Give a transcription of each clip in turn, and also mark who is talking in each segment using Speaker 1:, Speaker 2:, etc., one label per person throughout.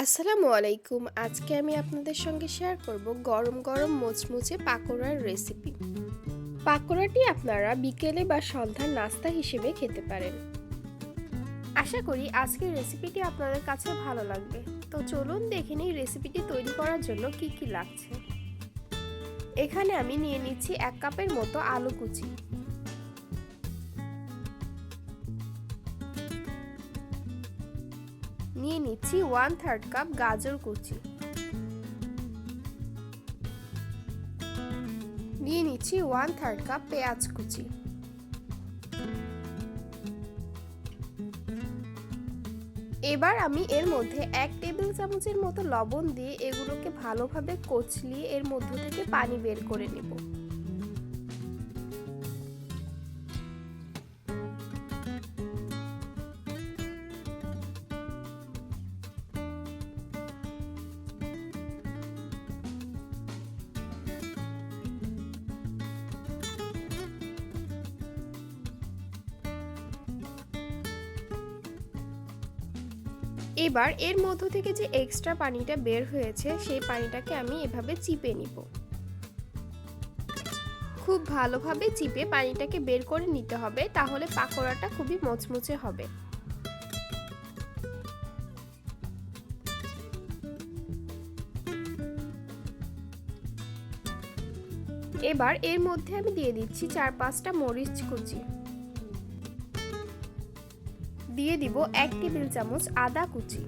Speaker 1: আসসালামু আলাইকুম। আজকে আমি আপনাদের সঙ্গে শেয়ার করব গরম গরম মুচমুচে পাকোড়ার রেসিপি। পাকোড়াটি আপনারা বিকেলে বা সন্ধ্যার নাস্তা হিসেবে খেতে পারেন। আশা করি আজকের রেসিপিটি আপনাদের কাছে ভালো লাগবে। তো চলুন দেখে নিই রেসিপিটি তৈরি করার জন্য কি কি লাগছে। এখানে আমি নিয়ে নিচ্ছি 1 কাপের মতো আলু কুচি, নিয়ে নিচ্ছি 1/3 কাপ গাজর কুচি, নিয়ে নিচ্ছি 1/3 কাপ পেঁয়াজ কুচি, এবার আমি এর মধ্যে 1 টেবিল চামচের মতো লবণ দিয়ে এগুলোকে ভালোভাবে কচলিয়ে এর মধ্য থেকে পানি বের করে নেব। এবার এর মধ্য থেকে যে এক্সট্রা পানিটা বের হয়েছে সেই পানিটাকে আমি এভাবে চিপে নিব। খুব ভালোভাবে চিপে পানিটাকে বের করে নিতে হবে, তাহলে পাকোড়াটা খুবই মচমচে হবে। এবার এর মধ্যে আমি দিয়ে দিচ্ছি 4-5টা মরিচ কুচি, দিয়ে দিব 1 টেবিল চামচ আদা কুচি,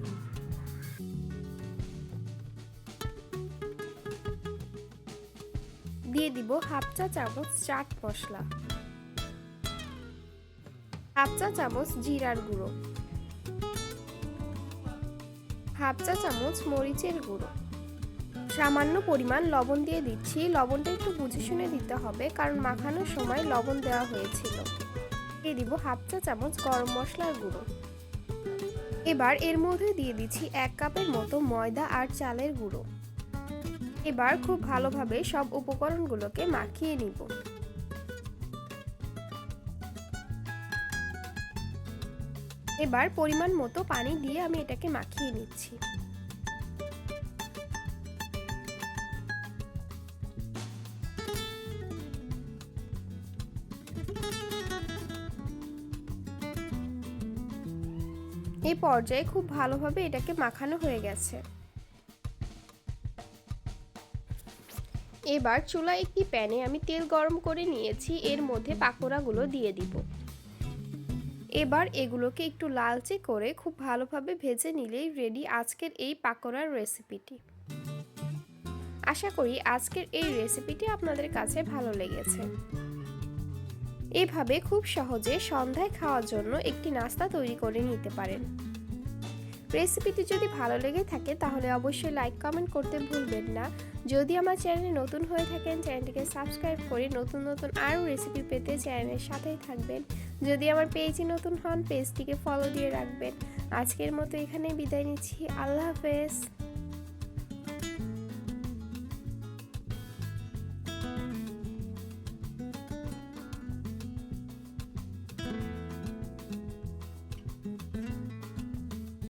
Speaker 1: দিয়ে দিব 1/2 চা চামচ চাট মশলা, 1/2 চা চামচ জিরার গুঁড়ো, 1/2 চা চামচ মরিচের গুঁড়ো, সামান্য পরিমাণ লবণ দিয়ে দিচ্ছি। লবণটা একটু বুঝে শুনে দিতে হবে, কারণ মাখানোর সময় লবণ দেওয়া হয়েছিল। দিয়ে দিব 1/2 চা চামচ গরম মশলার গুঁড়ো। এবার এর মধ্যে দিয়ে দিচ্ছি 1 কাপের মতো ময়দা আর চালের গুঁড়ো। এবার খুব ভালোভাবে সব উপকরণগুলোকে মাখিয়ে নিব। এবার পরিমাণ মতো পানি দিয়ে আমি এটাকে মাখিয়ে নিচ্ছি। এই পর্যায়ে খুব ভালোভাবে এটাকে মাখানো হয়ে গেছে। এবার চুলায় একটি প্যানে আমি তেল গরম করে নিয়েছি, এর মধ্যে পাকোড়াগুলো দিয়ে দিব। এবার এগুলোকে একটু লালচে করে খুব ভালোভাবে ভেজে নিলেই রেডি আজকের এই পাকোড়ার রেসিপিটি। আশা করি আজকের এই রেসিপিটি আপনাদের কাছে ভালো লেগেছে। এভাবে খুব সহজে সন্ধ্যায় খাওয়ার জন্য একটি নাস্তা তৈরি করে নিতে পারেন। রেসিপিটি যদি ভালো লেগে থাকে তাহলে অবশ্যই লাইক কমেন্ট করতে ভুলবেন না। যদি আমার চ্যানেলে নতুন হয়ে থাকেন চ্যানেলটিকে সাবস্ক্রাইব করে নতুন নতুন আরও রেসিপি পেতে চ্যানেলের সাথেই থাকবেন। যদি আমার পেজে নতুন হন পেজটিকে ফলো দিয়ে রাখবেন। আজকের মতো এখানেই বিদায় নিচ্ছি। আল্লাহ হাফেজ।